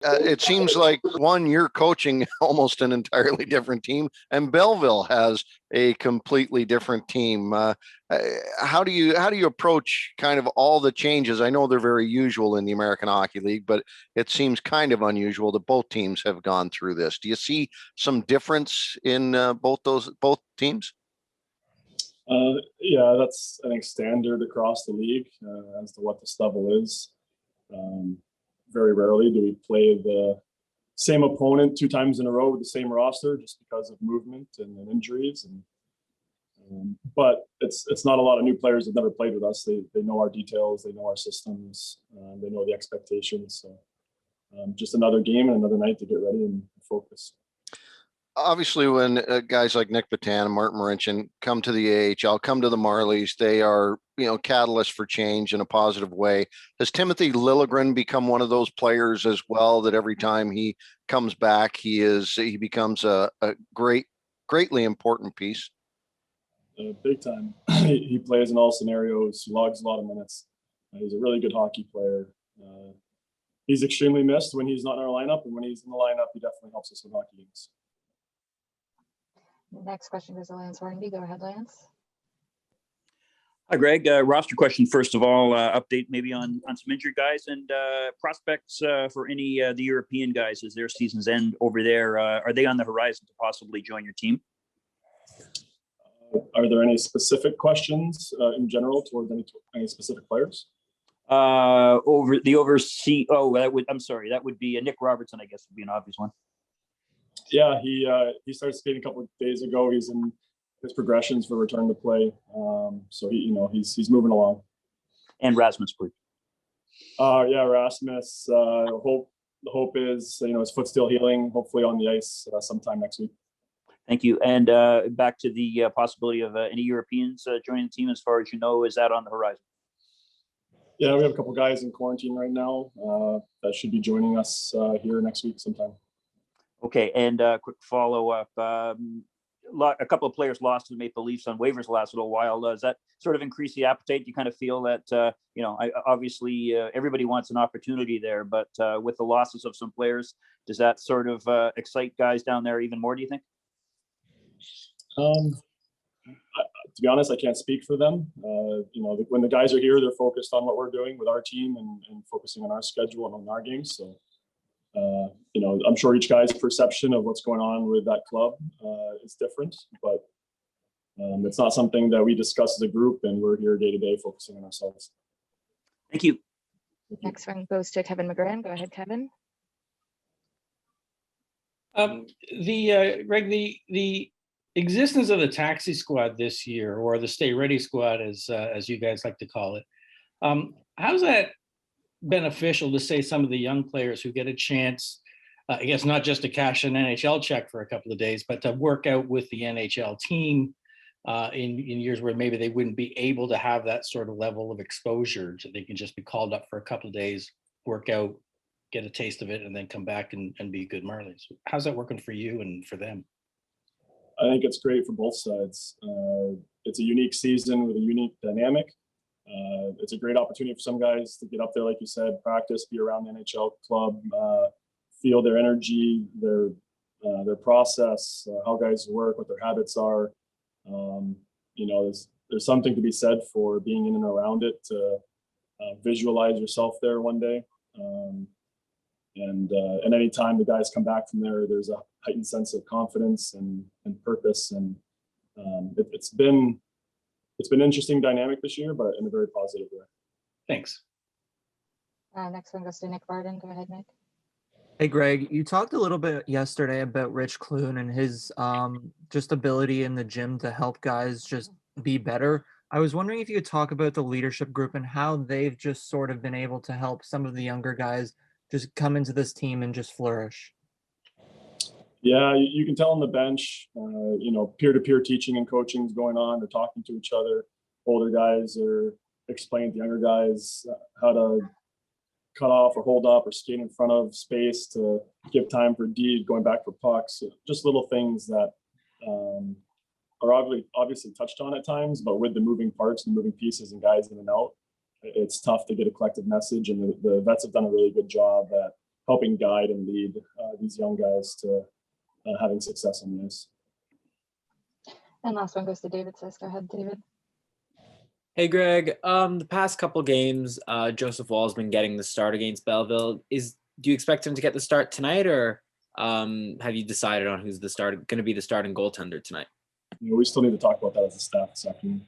It seems like you're coaching almost an entirely different team, and Belleville has a completely different team. How do you approach kind of all the changes? I know they're very usual in the American Hockey League, but it seems kind of unusual that both teams have gone through this. Do you see some difference in both teams? Yeah, that's, I think, standard across the league as to what this level is. Very rarely do we play the same opponent 2 times in a row with the same roster just because of movement and injuries. But it's not a lot of new players that never played with us. They know our details, they know our systems, they know the expectations. So just another game and another night to get ready and focus. Obviously, when guys like Nick Patan and Martin Marincin come to the AHL, come to the Marlies, they are, catalysts for change in a positive way. Has Timothy LILLIGEN become one of those players as well, that every time he comes back, he becomes a greatly important piece? Big time. He plays in all scenarios. He logs a lot of minutes. He's a really good hockey player. He's extremely missed when he's not in our lineup, and when he's in the lineup, he definitely helps us with hockey games. Next question goes to Lance Hornby. Go ahead, Lance. Hi, Greg. Roster question, first of all, update maybe on some injured guys and prospects for any the European guys as their seasons end over there. Are they on the horizon to possibly join your team? Are there any specific questions in general towards any specific players? That would be Nick Robertson, I guess, would be an obvious one. Yeah, he started skating a couple of days ago. He's in his progressions for return to play. So he's moving along. And Rasmus, please. Yeah, Rasmus. The hope is his foot's still healing. Hopefully on the ice sometime next week. Thank you. And back to the possibility of any Europeans joining the team, as far as you know, is that on the horizon? Yeah, we have a couple guys in quarantine right now that should be joining us here next week sometime. Okay, and quick follow-up. A couple of players lost to the Maple Leafs on waivers the last little while. Does that sort of increase the appetite? You kind of feel that, obviously everybody wants an opportunity there, but with the losses of some players, does that sort of excite guys down there even more, do you think? To be honest, I can't speak for them. When the guys are here, they're focused on what we're doing with our team and focusing on our schedule and on our games. So, I'm sure each guy's perception of what's going on with that club is different, but it's not something that we discuss as a group, and we're here day to day focusing on ourselves. Thank you. Next one goes to Kevin McGran. Go ahead, Kevin. Greg, the existence of the taxi squad this year, or the Stay Ready squad, as you guys like to call it, how's that beneficial to, say, some of the young players who get a chance, I guess, not just to cash an NHL check for a couple of days, but to work out with the NHL team in years where maybe they wouldn't be able to have that sort of level of exposure? So they can just be called up for a couple of days, work out, get a taste of it, and then come back and be good Marlies. How's that working for you and for them? I think it's great for both sides. It's a unique season with a unique dynamic. It's a great opportunity for some guys to get up there, like you said, practice, be around the NHL club, feel their energy, their process, how guys work, what their habits are. There's something to be said for being in and around it, to visualize yourself there one day. And anytime the guys come back from there, there's a heightened sense of confidence and purpose. And it's been an interesting dynamic this year, but in a very positive way. Thanks. Next one goes to Nick Barden. Go ahead, Nick. Hey, Greg, you talked a little bit yesterday about Rich Clune and his just ability in the gym to help guys just be better. I was wondering if you could talk about the leadership group and how they've just sort of been able to help some of the younger guys just come into this team and just flourish. Yeah, you can tell on the bench, peer-to-peer teaching and coaching is going on. They're talking to each other. Older guys are explaining to younger guys how to cut off or hold up or skate in front of space to give time for D, going back for pucks. Just little things that are obviously touched on at times, but with the moving parts and moving pieces and guys in and out, it's tough to get a collective message. And the vets have done a really good job at helping guide and lead these young guys to having success on the ice. And last one goes to David Sisk. Go ahead, David. Hey Greg, the past couple games, Joseph Wall's been getting the start against Belleville. Do you expect him to get the start tonight, or have you decided on who's going to be the starting goaltender tonight? We still need to talk about that as a staff this afternoon.